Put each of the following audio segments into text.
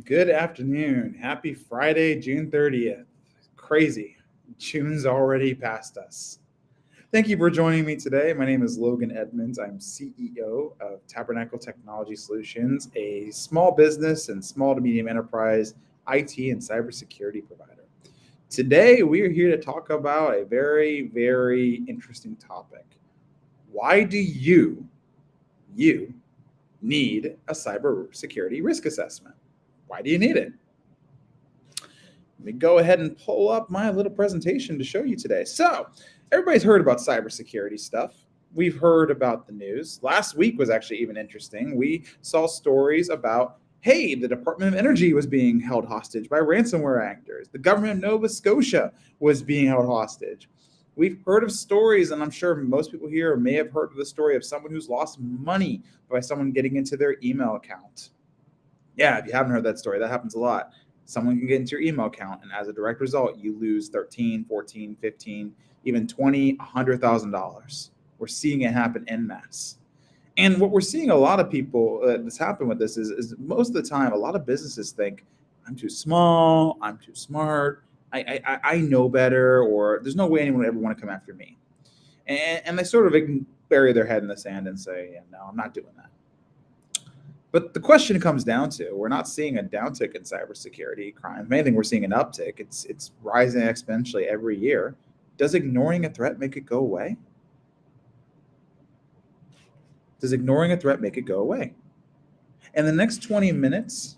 Good afternoon. Happy Friday, June 30th. Crazy. June's already past us. Thank you for joining me today. My name is Logan Edmonds. I'm CEO of Tabernacle Technology Solutions, a small business and small to medium enterprise IT and cybersecurity provider. Today, we are here to talk about a very interesting topic. Why do you need a cybersecurity risk assessment? Why do you need it? Let me go ahead and pull up my little presentation to show you today. So, everybody's heard about cybersecurity stuff. We've heard about the news. Last week was actually even interesting. We saw stories about hey, the Department of Energy was being held hostage by ransomware actors. The government of Nova Scotia was being held hostage. We've heard of stories, and I'm sure most people here may have heard of the story of someone who's lost money by someone getting into their email account. Yeah, if you haven't heard that story, that happens a lot. Someone can get into your email account, and as a direct result, you lose 13, 14, 15, even 20, $100,000. We're seeing it happen en masse. And what we're seeing a lot of people that's happened with this is most of the time, a lot of businesses think, I'm too small, I'm too smart, I know better, or there's no way anyone would ever want to come after me. And they sort of bury their head in the sand and say, yeah, no, I'm not doing that. But the question comes down to we're not seeing a downtick in cybersecurity crime. If anything, we're seeing an uptick. It's rising exponentially every year. Does ignoring a threat make it go away? Does ignoring a threat make it go away? In the next 20 minutes,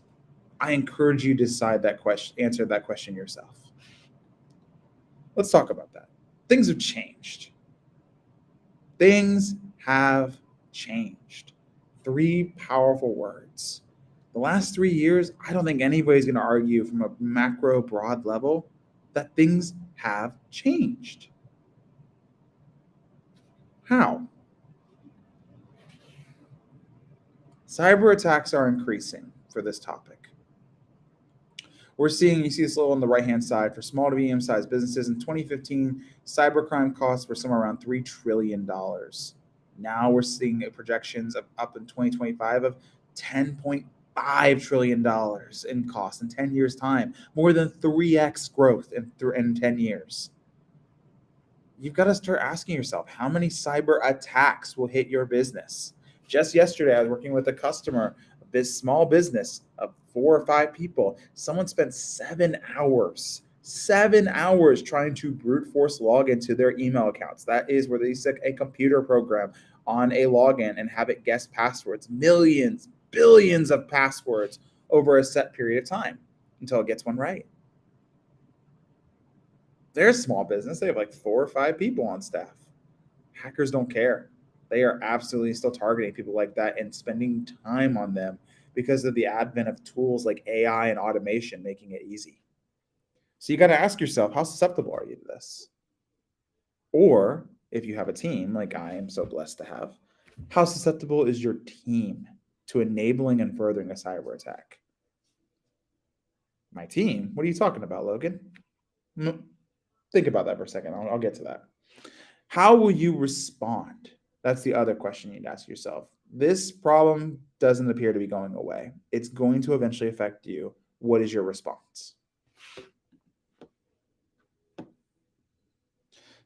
I encourage you to decide that question, answer that question yourself. Let's talk about that. Things have changed. Things have changed. Three powerful words. The last 3 years, I don't think anybody's going to argue from a macro, broad level that things have changed. How? Cyber attacks are increasing for this topic. We're seeing, you see this little on the right hand side, for small to medium sized businesses in 2015, cybercrime costs were somewhere around $3 trillion. Now we're seeing projections of up in 2025 of $10.5 trillion in cost in 10 years' time, more than 3x growth in 10 years. You've got to start asking yourself, how many cyber attacks will hit your business? Just yesterday, I was working with a customer, small business of 4 or 5 people. Someone spent 7 hours trying to brute force log into their email accounts. That is where they stick a computer program on a login and have it guess passwords, millions, billions of passwords over a set period of time until it gets one right. They're a small business. They have like 4 or 5 people on staff. Hackers don't care. They are absolutely still targeting people like that and spending time on them because of the advent of tools like AI and automation making it easy. So you got to ask yourself, how susceptible are you to this? Or if you have a team like I am so blessed to have, how susceptible is your team to enabling and furthering a cyber attack? My team? What are you talking about, Logan? Think about that for a second. I'll get to that. How will you respond? That's the other question you need to ask yourself. This problem doesn't appear to be going away. It's going to eventually affect you. What is your response?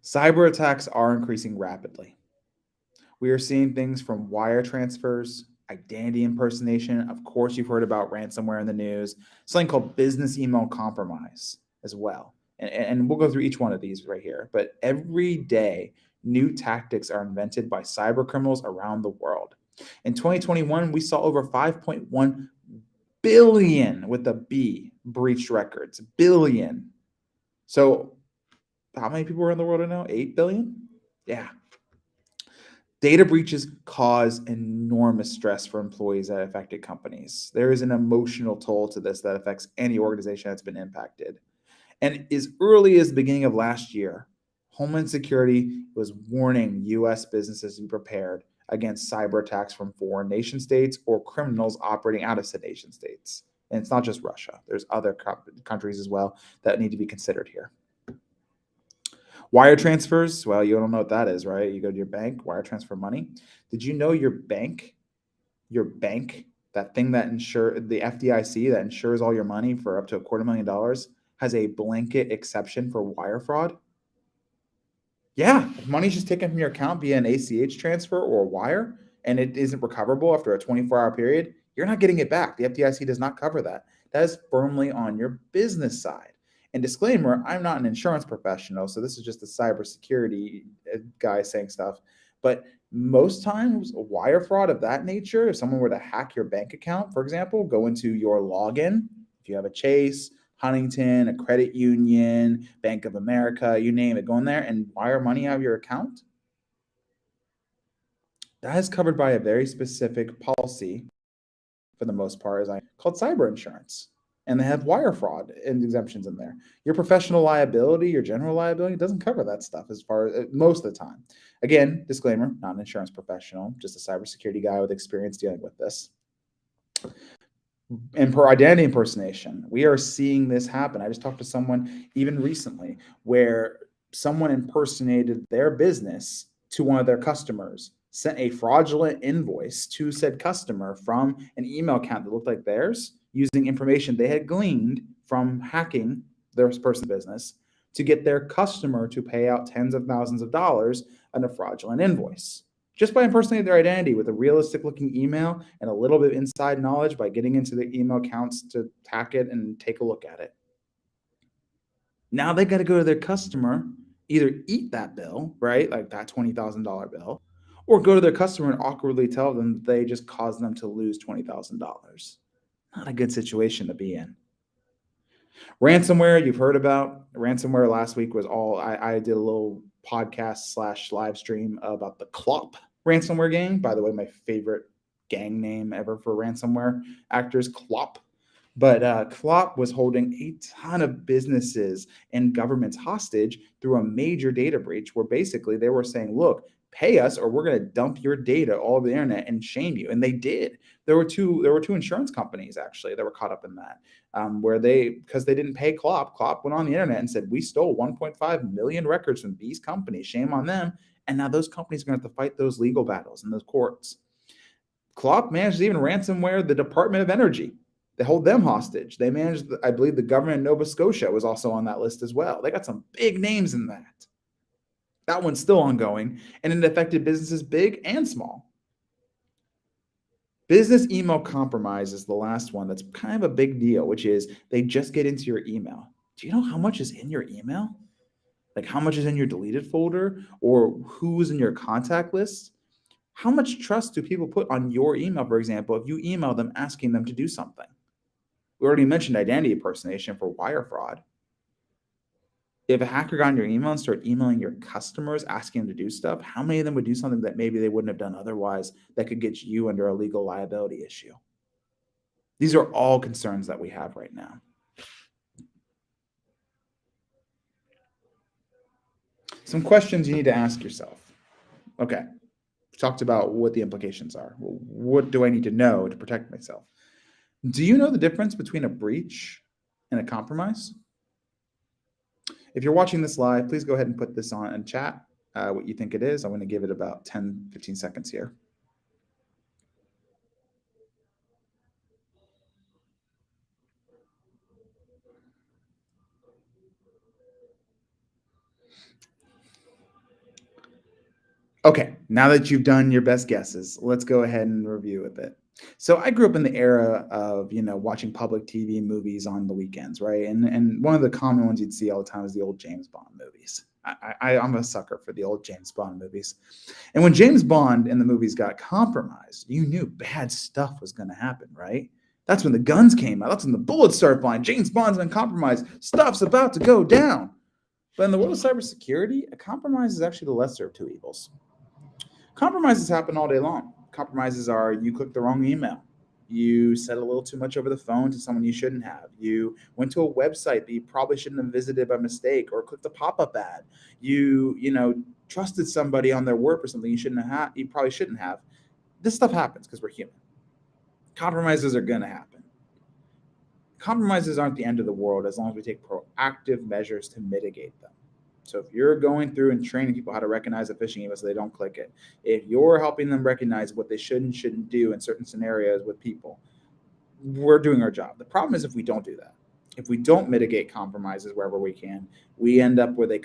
Cyber attacks are increasing rapidly. We are seeing things from wire transfers, identity impersonation. Of course, you've heard about ransomware in the news, something called business email compromise as well. And we'll go through each one of these right here. But every day, new tactics are invented by cyber criminals around the world. In 2021, we saw over 5.1 billion with a B breached records. Billion. So, how many people are in the world right now? 8 billion? Yeah. Data breaches cause enormous stress for employees at affected companies. There is an emotional toll to this that affects any organization that's been impacted. And as early as the beginning of last year, Homeland Security was warning U.S. businesses to be prepared against cyber attacks from foreign nation states or criminals operating out of said nation states. And it's not just Russia. There's other countries as well that need to be considered here. Wire transfers, well, you don't know what that is, right? You go to your bank, wire transfer money. Did you know your bank that thing that the FDIC that insures all your money for up to $250,000 has a blanket exception for wire fraud. Yeah, if money's just taken from your account via an ACH transfer or a wire and it isn't recoverable after a 24-hour period, you're not getting it back. The FDIC does not cover that. That is firmly on your business side. And disclaimer, I'm not an insurance professional, so this is just a cybersecurity guy saying stuff. But most times, a wire fraud of that nature, if someone were to hack your bank account, for example, go into your login, if you have a Chase, Huntington, a credit union, Bank of America, you name it, go in there and wire money out of your account. That is covered by a very specific policy, for the most part, called cyber insurance. And they have wire fraud and exemptions in there. Your professional liability, your general liability doesn't cover that stuff as far as most of the time. Again, disclaimer, not an insurance professional, just a cybersecurity guy with experience dealing with this. And per identity impersonation, we are seeing this happen. I just talked to someone even recently where someone impersonated their business to one of their customers, sent a fraudulent invoice to said customer from an email account that looked like theirs, using information they had gleaned from hacking their person's business to get their customer to pay out tens of thousands of dollars on a fraudulent invoice. Just by impersonating their identity with a realistic looking email and a little bit of inside knowledge by getting into the email accounts to hack it and take a look at it. Now they got to go to their customer, either eat that bill, right? Like that $20,000 bill, or go to their customer and awkwardly tell them that they just caused them to lose $20,000. Not a good situation to be in. Ransomware, you've heard about. Ransomware last week was I did a little podcast / live stream about the Clop ransomware gang. By the way, my favorite gang name ever for ransomware actors, Clop. But Clop was holding a ton of businesses and governments hostage through a major data breach where basically they were saying, look, pay us or we're going to dump your data all over the internet and shame you. And they did. There were two insurance companies actually that were caught up in that, where because they didn't pay Clop went on the internet and said, we stole 1.5 million records from these companies. Shame on them. And now those companies are going to have to fight those legal battles in those courts. Clop managed to even ransomware the Department of Energy. They hold them hostage. They managed, I believe, the government of Nova Scotia was also on that list as well. They got some big names in that. That one's still ongoing, and it affected businesses big and small. Business email compromise is the last one that's kind of a big deal, which is they just get into your email. Do you know how much is in your email? Like how much is in your deleted folder or who's in your contact list? How much trust do people put on your email, for example, if you email them asking them to do something? We already mentioned identity impersonation for wire fraud. If a hacker got in your email and started emailing your customers asking them to do stuff, how many of them would do something that maybe they wouldn't have done otherwise that could get you under a legal liability issue? These are all concerns that we have right now. Some questions you need to ask yourself. Okay, we talked about what the implications are. What do I need to know to protect myself? Do you know the difference between a breach and a compromise? If you're watching this live, please go ahead and put this on in chat, what you think it is. I'm going to give it about 10, 15 seconds here. Okay, now that you've done your best guesses, let's go ahead and review with it. So I grew up in the era of, watching public TV movies on the weekends, right? And one of the common ones you'd see all the time is the old James Bond movies. I'm a sucker for the old James Bond movies. And when James Bond and the movies got compromised, you knew bad stuff was going to happen, right? That's when the guns came out. That's when the bullets started flying. James Bond's been compromised. Stuff's about to go down. But in the world of cybersecurity, a compromise is actually the lesser of two evils. Compromises happen all day long. Compromises are you clicked the wrong email. You said a little too much over the phone to someone you shouldn't have. You went to a website that you probably shouldn't have visited by mistake or clicked a pop-up ad. You trusted somebody on their word for something you probably shouldn't have. This stuff happens because we're human. Compromises are going to happen. Compromises aren't the end of the world as long as we take proactive measures to mitigate them. So if you're going through and training people how to recognize a phishing email so they don't click it, if you're helping them recognize what they should and shouldn't do in certain scenarios with people, we're doing our job. The problem is if we don't do that, if we don't mitigate compromises wherever we can, we end up where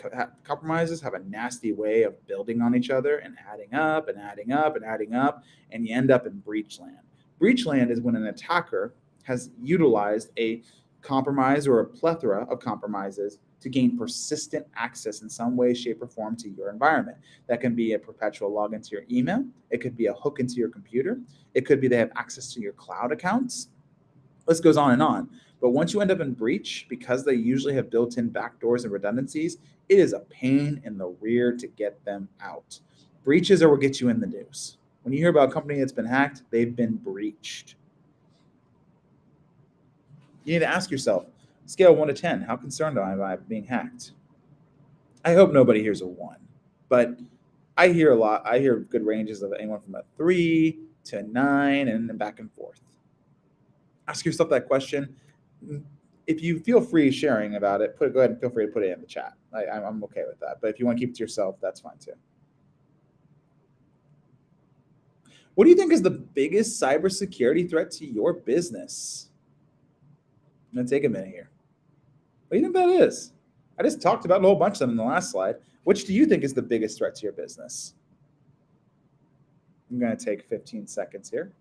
compromises have a nasty way of building on each other and adding up and adding up and adding up, and you end up in breach land. Breach land is when an attacker has utilized a compromise or a plethora of compromises to gain persistent access in some way, shape, or form to your environment. That can be a perpetual login to your email. It could be a hook into your computer. It could be they have access to your cloud accounts. List goes on and on. But once you end up in breach, because they usually have built-in backdoors and redundancies, it is a pain in the rear to get them out. Breaches are what gets you in the news. When you hear about a company that's been hacked, they've been breached. You need to ask yourself, scale 1 to 10, how concerned am I being hacked? I hope nobody hears a 1, but I hear a lot. I hear good ranges of anyone from a 3 to a 9 and then back and forth. Ask yourself that question. If you feel free sharing about it, go ahead and feel free to put it in the chat. I'm okay with that. But if you want to keep it to yourself, that's fine too. What do you think is the biggest cybersecurity threat to your business? I'm going to take a minute here. What do you think that is? I just talked about a whole bunch of them in the last slide. Which do you think is the biggest threat to your business? I'm going to take 15 seconds here.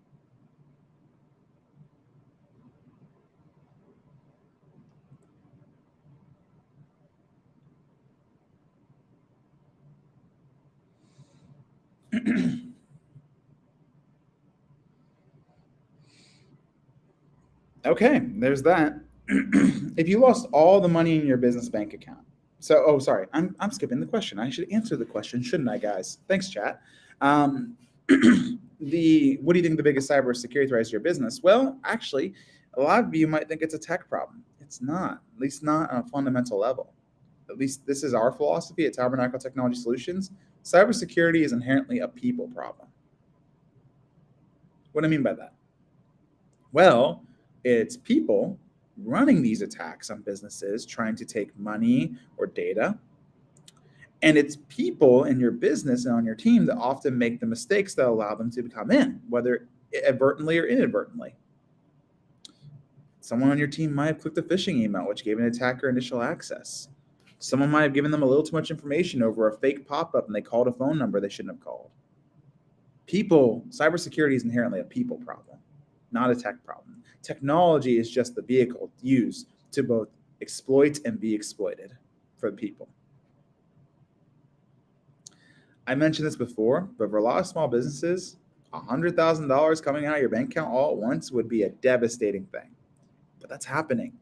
Okay, there's that. If you lost all the money in your business bank account, sorry, I'm skipping the question. I should answer the question, shouldn't I, guys? Thanks, chat. What do you think the biggest cybersecurity threat is to your business? Well, actually, a lot of you might think it's a tech problem. It's not, at least not on a fundamental level. At least this is our philosophy at Tabernacle Technology Solutions. Cybersecurity is inherently a people problem. What do I mean by that? Well, it's people running these attacks on businesses trying to take money or data. And it's people in your business and on your team that often make the mistakes that allow them to come in, whether advertently or inadvertently. Someone on your team might have clicked a phishing email, which gave an attacker initial access. Someone might have given them a little too much information over a fake pop-up and they called a phone number they shouldn't have called. Cybersecurity is inherently a people problem, not a tech problem. Technology is just the vehicle used to both exploit and be exploited for the people. I mentioned this before, but for a lot of small businesses, $100,000 coming out of your bank account all at once would be a devastating thing. But that's happening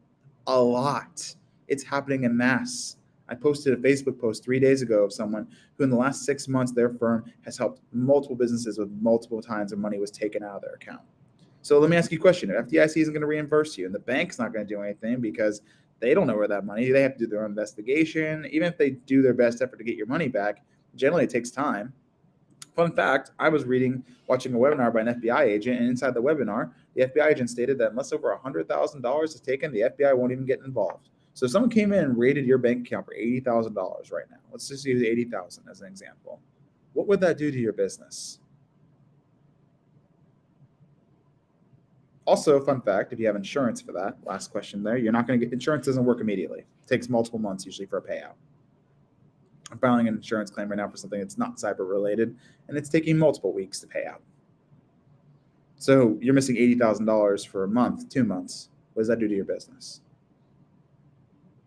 a lot. It's happening en masse. I posted a Facebook post 3 days ago of someone who in the last 6 months, their firm has helped multiple businesses with multiple times when money was taken out of their account. So let me ask you a question. If FDIC isn't going to reimburse you and the bank's not going to do anything because they don't know where that money, they have to do their own investigation. Even if they do their best effort to get your money back, generally it takes time. Fun fact, I was watching a webinar by an FBI agent, and inside the webinar, the FBI agent stated that unless over $100,000 is taken, the FBI won't even get involved. So if someone came in and raided your bank account for $80,000 right now, let's just use $80,000 as an example. What would that do to your business? Also, fun fact, if you have insurance for that, last question there, you're not going to get insurance. Doesn't work immediately. It takes multiple months usually for a payout. I'm filing an insurance claim right now for something that's not cyber related, and it's taking multiple weeks to pay out. So you're missing $80,000 for a month, 2 months. What does that do to your business?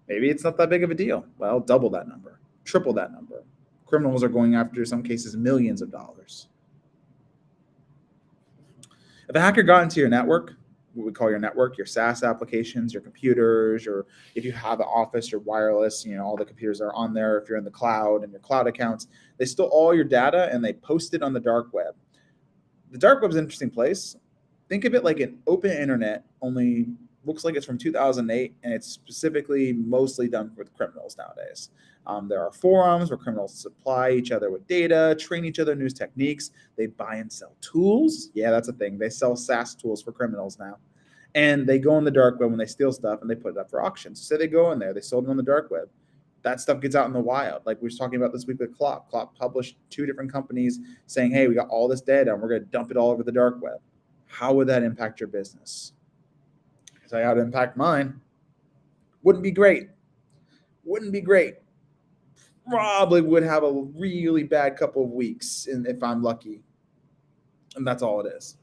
Maybe it's not that big of a deal. Well, double that number, triple that number. Criminals are going after, in some cases, millions of dollars. If a hacker got into your network, what we call your network, your SaaS applications, your computers, or if you have an office, your wireless, all the computers are on there. If you're in the cloud and your cloud accounts, they stole all your data and they post it on the dark web. The dark web is an interesting place. Think of it like an open internet, only looks like it's from 2008, and it's specifically mostly done with criminals nowadays. There are forums where criminals supply each other with data, train each other in new techniques. They buy and sell tools. Yeah, that's a thing. They sell SaaS tools for criminals now. And they go on the dark web when they steal stuff and they put it up for auction. So they go in there, they sold it on the dark web. That stuff gets out in the wild. Like we were talking about this week with Clock. Clock published 2 different companies saying, hey, we got all this data and we're going to dump it all over the dark web. How would that impact your business? tell you how to impact mine. Wouldn't be great. Wouldn't be great. Probably would have a really bad couple of weeks if I'm lucky. And that's all it is.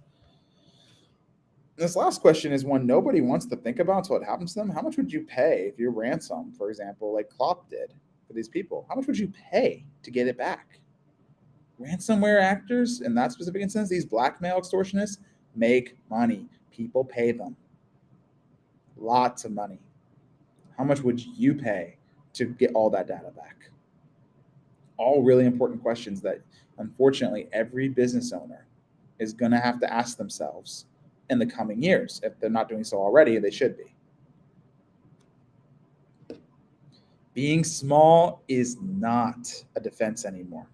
This last question is one nobody wants to think about until it happens to them. How much would you pay if you ransom, for example, like Klopp did for these people? How much would you pay to get it back? Ransomware actors, in that specific instance, these blackmail extortionists, make money. People pay them. Lots of money. How much would you pay to get all that data back? All really important questions that, unfortunately, every business owner is going to have to ask themselves in the coming years. If they're not doing so already, they should be. Being small is not a defense anymore.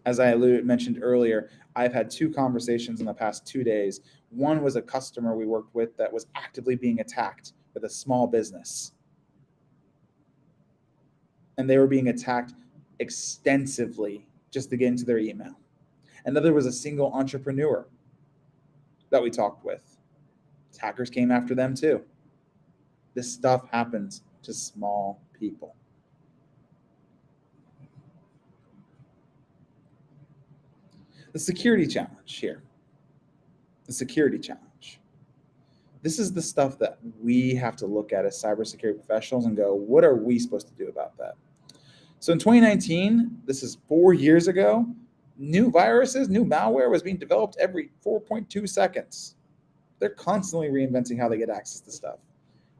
As I mentioned earlier, I've had 2 conversations in the past 2 days. One was a customer we worked with that was actively being attacked with a small business. And they were being attacked extensively just to get into their email. Another was a single entrepreneur that we talked with. Hackers came after them too. This stuff happens to small people. The security challenge here. The security challenge. This is the stuff that we have to look at as cybersecurity professionals and go, what are we supposed to do about that? So in 2019, this is 4 years ago, new viruses, new malware was being developed every 4.2 seconds. They're constantly reinventing how they get access to stuff.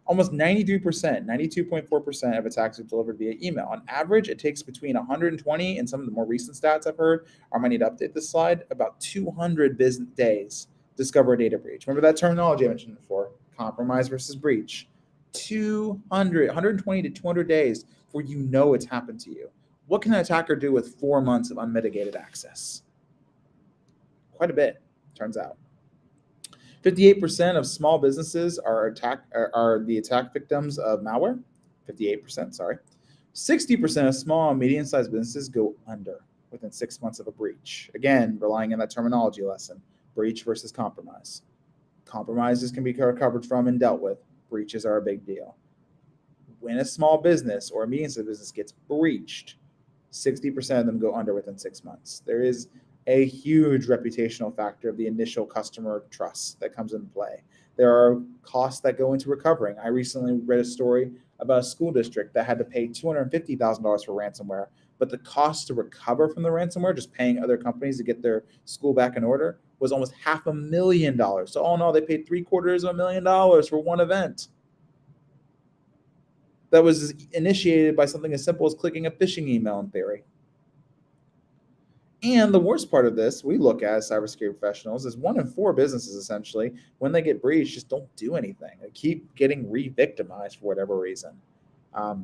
Almost 93%, 92.4% of attacks are delivered via email. On average, it takes between 120 and some of the more recent stats I've heard, I might need to update this slide, about 200 business days to discover a data breach. Remember that terminology I mentioned before, compromise versus breach. 120 to 200 days before you know it's happened to you. What can an attacker do with 4 months of unmitigated access? Quite a bit, turns out. 58% of small businesses are the attack victims of malware. 58%, sorry. 60% of small and medium-sized businesses go under within 6 months of a breach. Again, relying on that terminology lesson, breach versus compromise. Compromises can be recovered from and dealt with. Breaches are a big deal. When a small business or a medium-sized business gets breached, 60% of them go under within 6 months. There is a huge reputational factor of the initial customer trust that comes into play. There are costs that go into recovering. I recently read a story about a school district that had to pay $250,000 for ransomware, but the cost to recover from the ransomware, just paying other companies to get their school back in order, was almost $500,000. So all in all, they paid $750,000 for one event that was initiated by something as simple as clicking a phishing email in theory. And the worst part of this, we look at as cybersecurity professionals, is 1 in 4 businesses essentially, when they get breached, just don't do anything. They keep getting re-victimized for whatever reason.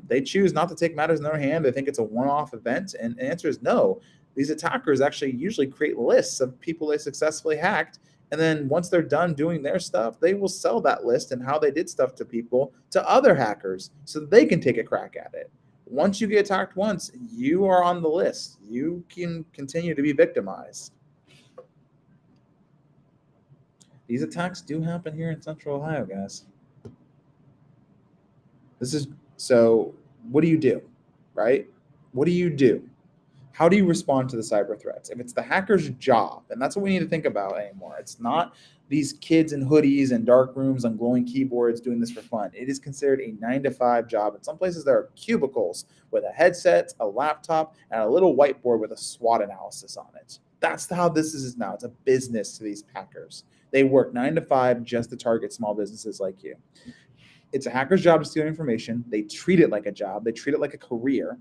They choose not to take matters in their hand. They think it's a one-off event. And the answer is no. These attackers actually usually create lists of people they successfully hacked. And then once they're done doing their stuff, they will sell that list and how they did stuff to people to other hackers so that they can take a crack at it. Once you get attacked once, you are on the list. You can continue to be victimized. These attacks do happen here in Central Ohio, guys. So what do you do, right? What do you do? How do you respond to the cyber threats? If it's the hacker's job, and that's what we need to think about anymore. It's not these kids in hoodies and dark rooms on glowing keyboards doing this for fun. It is considered a 9-to-5 job. In some places, there are cubicles with a headset, a laptop, and a little whiteboard with a SWOT analysis on it. That's how this is now. It's a business to these hackers. They work 9 to 5 just to target small businesses like you. It's a hacker's job to steal information. They treat it like a job. They treat it like a career.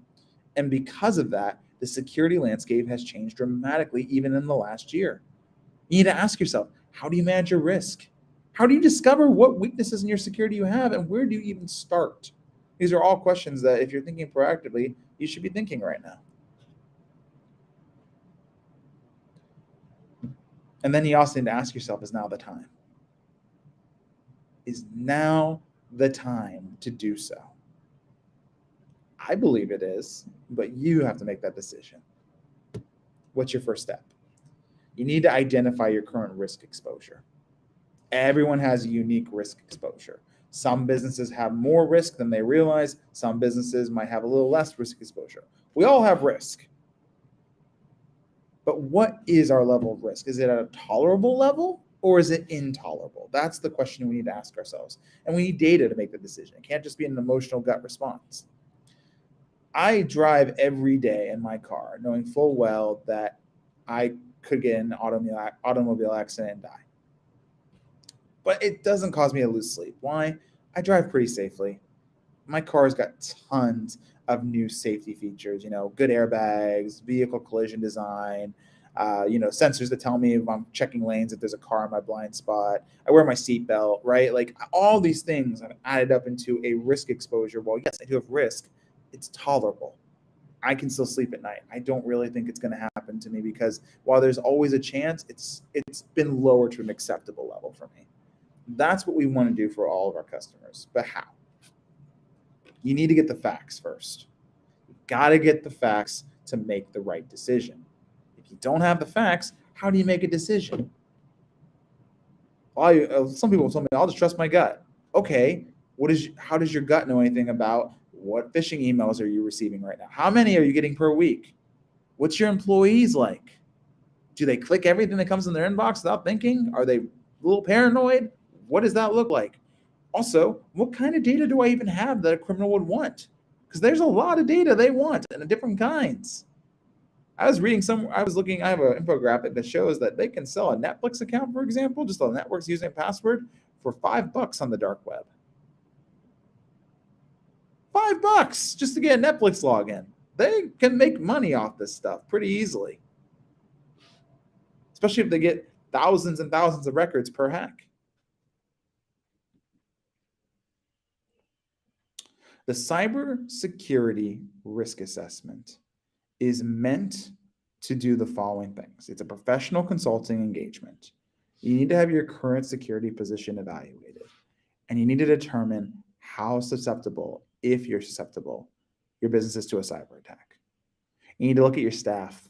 And because of that, the security landscape has changed dramatically even in the last year. You need to ask yourself, how do you manage your risk? How do you discover what weaknesses in your security you have, and where do you even start? These are all questions that if you're thinking proactively, you should be thinking right now. And then you also need to ask yourself, is now the time? Is now the time to do so? I believe it is, but you have to make that decision. What's your first step? You need to identify your current risk exposure. Everyone has a unique risk exposure. Some businesses have more risk than they realize. Some businesses might have a little less risk exposure. We all have risk. But what is our level of risk? Is it at a tolerable level or is it intolerable? That's the question we need to ask ourselves. And we need data to make the decision. It can't just be an emotional gut response. I drive every day in my car knowing full well that I could get in an automobile accident and die. But it doesn't cause me to lose sleep. Why? I drive pretty safely. My car's got tons of new safety features, good airbags, vehicle collision design, sensors that tell me if I'm checking lanes, if there's a car in my blind spot. I wear my seatbelt, right? Like all these things have added up into a risk exposure. Well, yes, I do have risk. It's tolerable. I can still sleep at night. I don't really think it's going to happen to me because while there's always a chance, it's been lowered to an acceptable level for me. That's what we want to do for all of our customers. But how? You need to get the facts first. You got to get the facts to make the right decision. If you don't have the facts, how do you make a decision? Some people told me, I'll just trust my gut. Okay, how does your gut know anything about what phishing emails are you receiving right now? How many are you getting per week? What's your employees like? Do they click everything that comes in their inbox without thinking? Are they a little paranoid? What does that look like? Also, what kind of data do I even have that a criminal would want? Because there's a lot of data they want and different kinds. I have an infographic that shows that they can sell a Netflix account, for example, just a Netflix using a password for $5 on the dark web. $5 just to get a Netflix login. They can make money off this stuff pretty easily, especially if they get thousands and thousands of records per hack. The cybersecurity risk assessment is meant to do the following things. It's a professional consulting engagement. You need to have your current security position evaluated, and you need to determine how susceptible, if you're susceptible, your business is to a cyber attack. You need to look at your staff.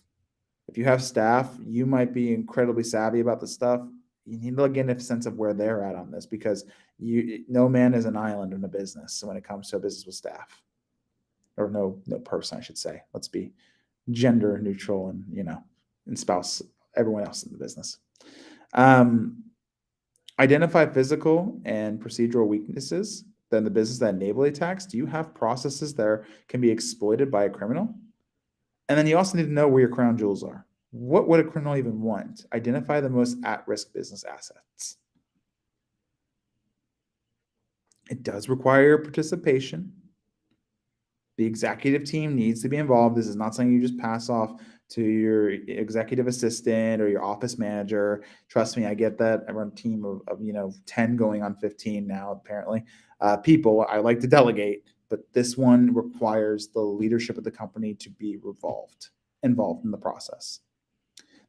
If you have staff, you might be incredibly savvy about the stuff. You need to get a sense of where they're at on this because no man is an island in a business when it comes to a business with staff. Or no person, I should say. Let's be gender neutral and spouse everyone else in the business. Identify physical and procedural weaknesses in the business that enable attacks. Do you have processes that can be exploited by a criminal? And then you also need to know where your crown jewels are. What would a criminal even want? Identify the most at-risk business assets. It does require your participation. The executive team needs to be involved. This is not something you just pass off to your executive assistant or your office manager. Trust me, I get that. I run a team of 10 going on 15 now, apparently. People, I like to delegate, but this one requires the leadership of the company to be involved in the process.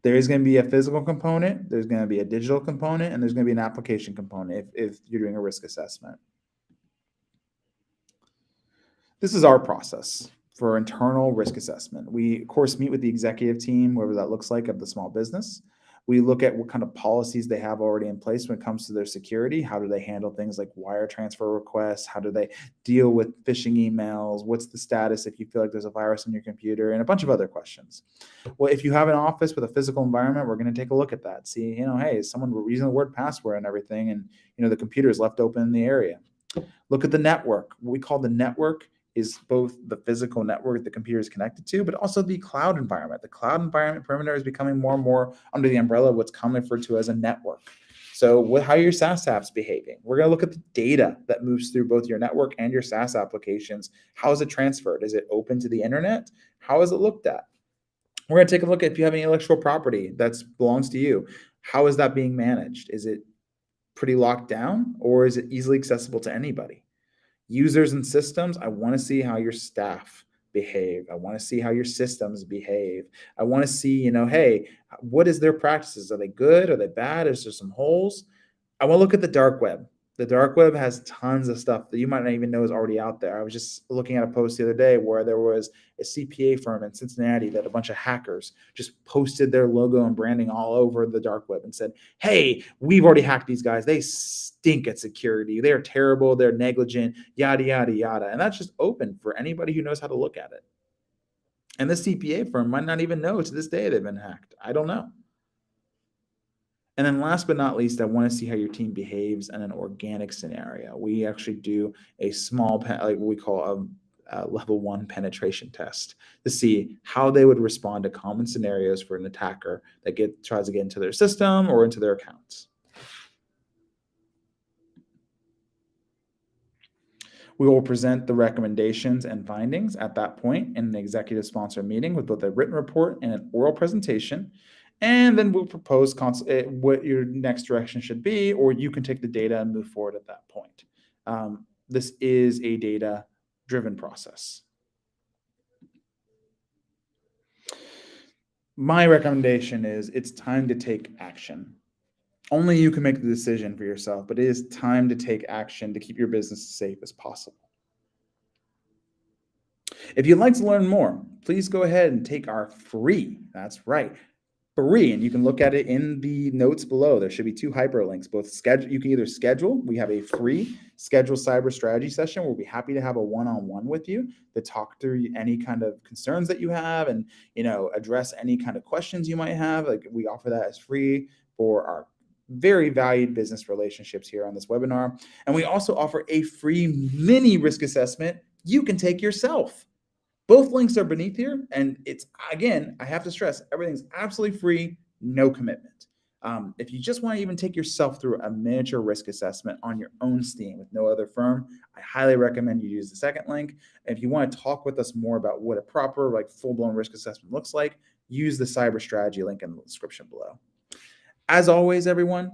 There is going to be a physical component, there's going to be a digital component, and there's going to be an application component if you're doing a risk assessment. This is our process for internal risk assessment. We, of course, meet with the executive team, whatever that looks like, of the small business. We look at what kind of policies they have already in place when it comes to their security. How do they handle things like wire transfer requests? How do they deal with phishing emails? What's the status if you feel like there's a virus on your computer? And a bunch of other questions. Well, if you have an office with a physical environment, we're going to take a look at that. See, hey, is someone using the word password and everything, and the computer is left open in the area. Look at the network. What we call the network is both the physical network the computer is connected to, but also the cloud environment. The cloud environment perimeter is becoming more and more under the umbrella of what's commonly referred to as a network. So how are your SaaS apps behaving? We're going to look at the data that moves through both your network and your SaaS applications. How is it transferred? Is it open to the internet? How is it looked at? We're going to take a look at if you have any intellectual property that belongs to you. How is that being managed? Is it pretty locked down, or is it easily accessible to anybody? Users and systems, I want to see how your staff behave. I want to see how your systems behave. I want to see, hey, what is their practices? Are they good? Are they bad? Is there some holes? I want to look at the dark web. The dark web has tons of stuff that you might not even know is already out there. I was just looking at a post the other day where there was a CPA firm in Cincinnati that a bunch of hackers just posted their logo and branding all over the dark web and said, hey, we've already hacked these guys. They stink at security. They're terrible. They're negligent, yada, yada, yada. And that's just open for anybody who knows how to look at it. And this CPA firm might not even know to this day they've been hacked. I don't know. And then last but not least, I want to see how your team behaves in an organic scenario. We actually do a small, like what we call a level 1 penetration test to see how they would respond to common scenarios for an attacker that tries to get into their system or into their accounts. We will present the recommendations and findings at that point in an executive sponsor meeting with both a written report and an oral presentation. And then we'll propose what your next direction should be, or you can take the data and move forward at that point. This is a data-driven process. My recommendation is it's time to take action. Only you can make the decision for yourself, but it is time to take action to keep your business as safe as possible. If you'd like to learn more, please go ahead and take our free, that's right, free, and you can look at it in the notes below. There should be 2 hyperlinks. Both schedule. You can either schedule. We have a free schedule cyber strategy session. We'll be happy to have a one-on-one with you to talk through any kind of concerns that you have, and address any kind of questions you might have. Like, we offer that as free for our very valued business relationships here on this webinar. And we also offer a free mini risk assessment you can take yourself. Both links are beneath here, and it's, again, I have to stress, everything's absolutely free, no commitment. If you just want to even take yourself through a miniature risk assessment on your own steam with no other firm, I highly recommend you use the second link. And if you want to talk with us more about what a proper, full-blown risk assessment looks like, use the cyber strategy link in the description below. As always, everyone,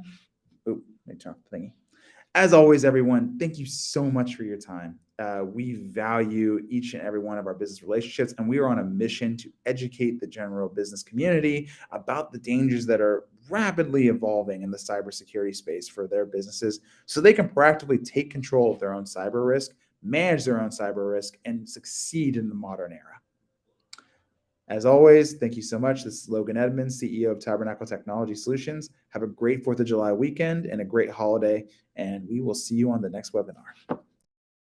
As always, everyone, thank you so much for your time. We value each and every one of our business relationships, and we are on a mission to educate the general business community about the dangers that are rapidly evolving in the cybersecurity space for their businesses, so they can proactively take control of their own cyber risk, manage their own cyber risk, and succeed in the modern era. As always, thank you so much. This is Logan Edmonds, CEO of Tabernacle Technology Solutions. Have a great 4th of July weekend and a great holiday, and we will see you on the next webinar.